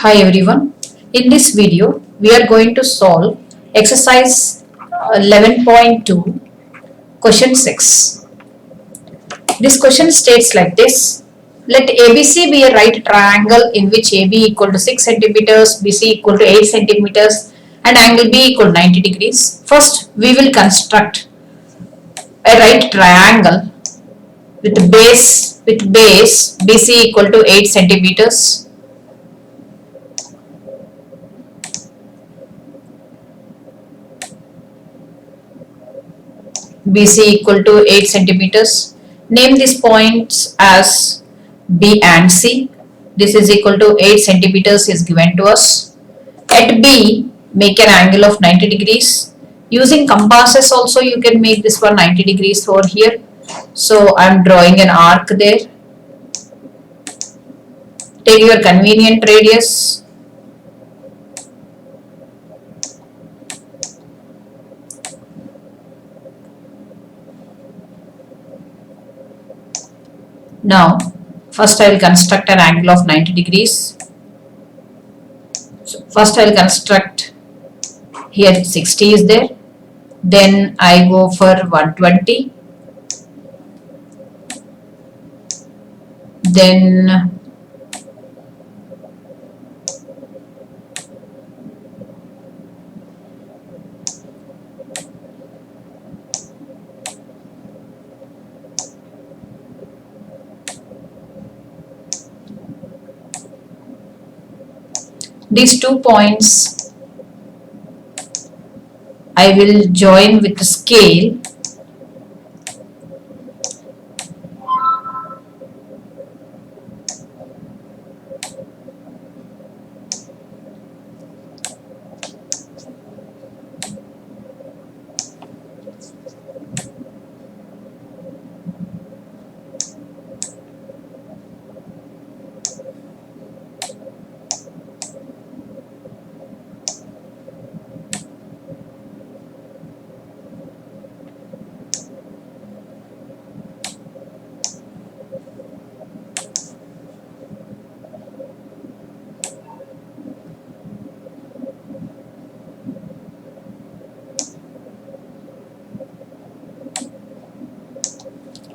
Hi everyone. In this video, we are going to solve exercise 11.2 question 6. This question states like this. Let ABC be a right triangle in which AB equal to 6 centimeters, BC equal to 8 centimeters and angle B equal to 90 degrees. First, we will construct a right triangle with base BC equal to 8 centimeters, BC equal to 8 centimeters. Name these points as B and C. This is equal to 8 centimeters is given to us. At B, make an angle of 90 degrees. Using compasses also you can make this one 90 degrees over here. So I am drawing an arc there. Take your convenient radius. Now, first I will construct an angle of 90 degrees. So first I will construct here 60 is there. Then I go for 120. Then these 2 points I will join with the scale.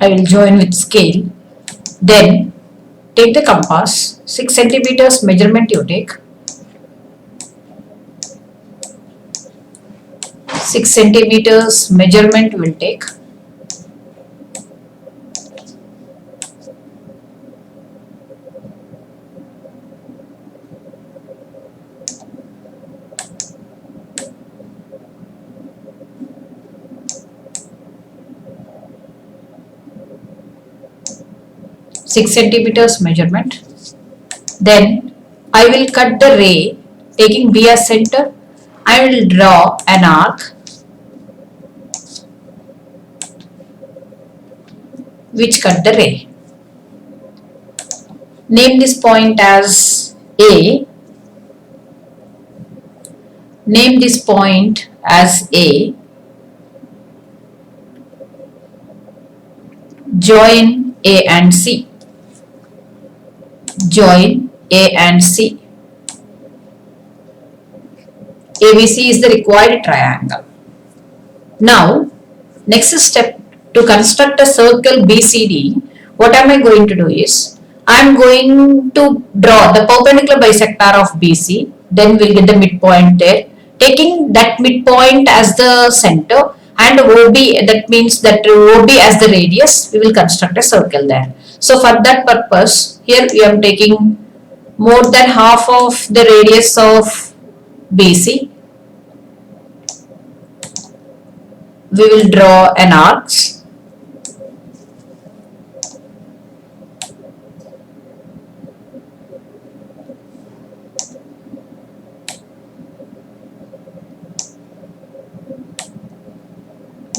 I will join with scale. Then take the compass, 6 centimeters measurement you take. 6 centimeters measurement will take. Six centimeters measurement. Then I will cut the ray taking B as center. I will draw an arc which cut the ray. Name this point as A. Name this point as A. Join A and C. Join A and C. ABC is the required triangle. Now, next step to construct a circle BCD, what am I going to do is, I am going to draw the perpendicular bisector of BC, then we'll get the midpoint there. Taking that midpoint as the center and OB, that means that OB as the radius, we will construct a circle there. So for that purpose, here we are taking more than half of the radius of BC. We will draw an arc.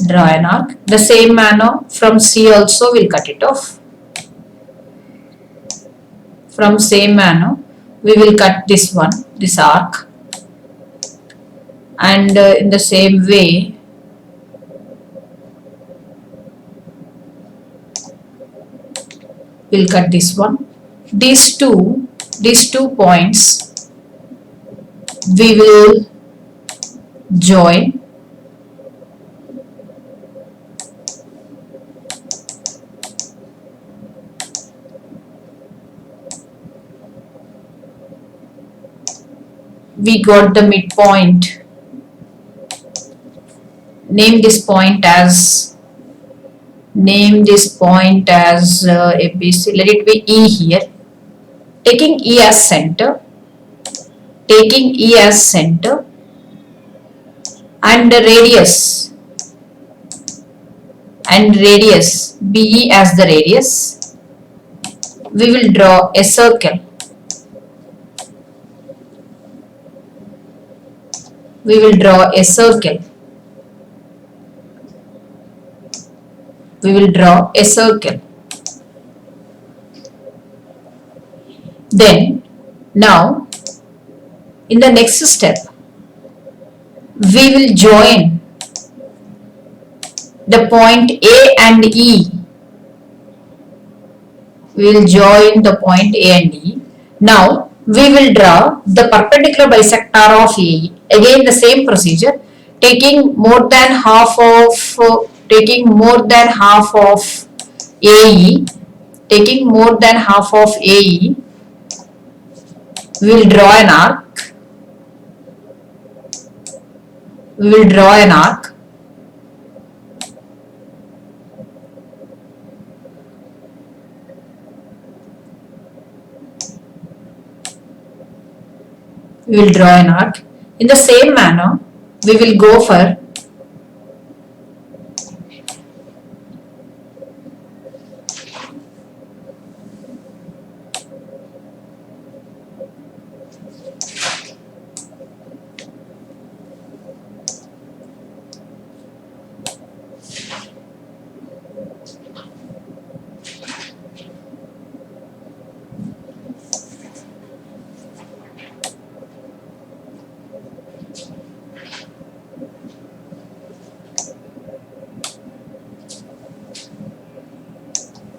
Draw an arc. The same manner from C also we'll cut it off. From same manner we will cut this one, this arc, and in the same way we'll cut this one. These two points we will join we got the midpoint. Name this point as ABC. Let it be E here. Taking E as center, and the radius BE as the radius. We will draw a circle. We will draw a circle. Then, now, in the next step, we will join the point A and E. We will join the point A and E. Now, we will draw the perpendicular bisector of AE. Again, the same procedure, taking more than half of AE. We will draw an arc. In the same manner, we will go for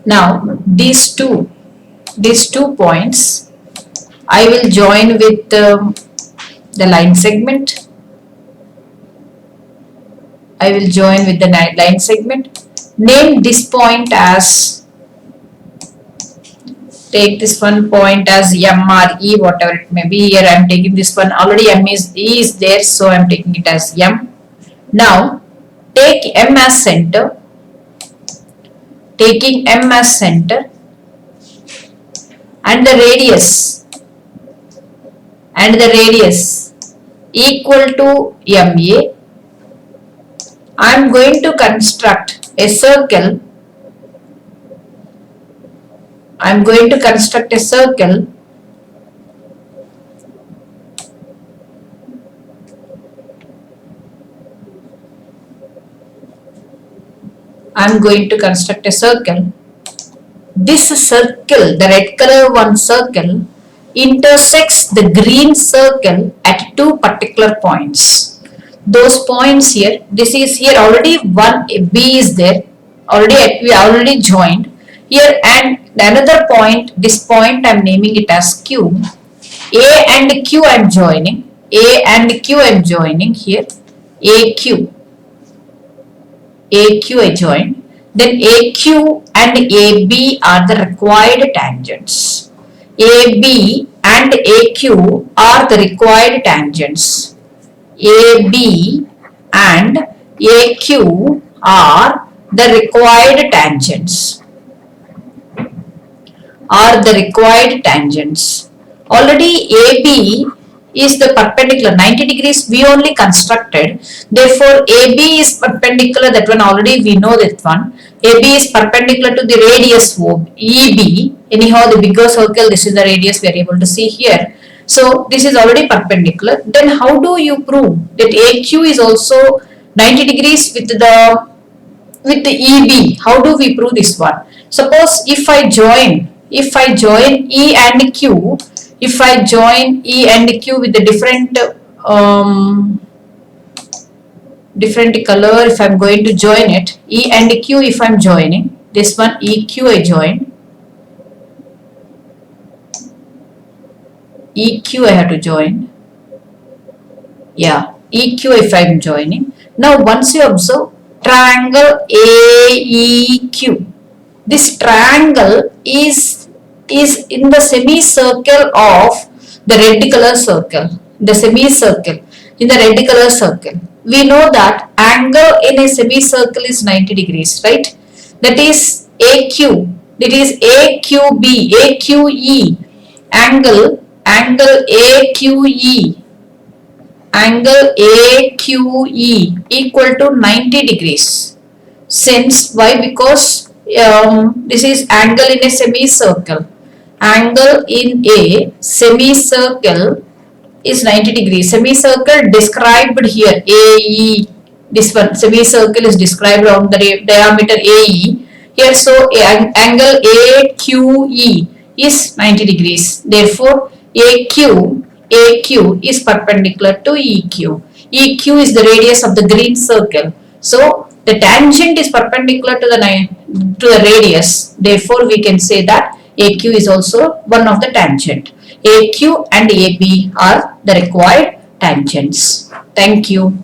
now these two points I will join with the line segment. Name this point as, take this one point as M or E, whatever it may be. Here I am taking this one, already E is there, so I am taking it as M. Now take M as center, and the radius equal to MA. I am going to construct a circle. This circle, the red color one circle, intersects the green circle at two particular points. Those points here, this is here already one B is there, we already joined here, and another point, this point I am naming it as Q. A and Q I am joining here, AQ I joined. Then AQ and AB are the required tangents. AB and AQ are the required tangents. AB and AQ are the required tangents. Already AB is the perpendicular, 90 degrees we only constructed. Therefore, AB is perpendicular, that one already we know that one. AB is perpendicular to the radius EB. Anyhow, the bigger circle, this is the radius we are able to see here. So, this is already perpendicular. Then how do you prove that AQ is also 90 degrees with the EB? How do we prove this one? Suppose if I join E and Q, with the different color, if I am going to join it, E and Q, if I am joining, this one EQ I join, EQ I have to join, Yeah, EQ if I am joining. Now once you observe triangle AEQ, this triangle is in the semicircle of the red color circle. The semicircle in the red color circle. We know that angle in a semicircle is 90 degrees, right? That is AQ. It is AQB, AQE. Angle AQE, angle AQE equal to 90 degrees. Since why? Because this is angle in a semicircle. Angle in a semicircle is 90 degrees. Semicircle described here AE. This one semicircle is described on the diameter AE. Here so angle AQE is 90 degrees. Therefore AQ is perpendicular to EQ. EQ is the radius of the green circle. So the tangent is perpendicular to the radius. Therefore we can say that AQ is also one of the tangent. AQ and AB are the required tangents. Thank you.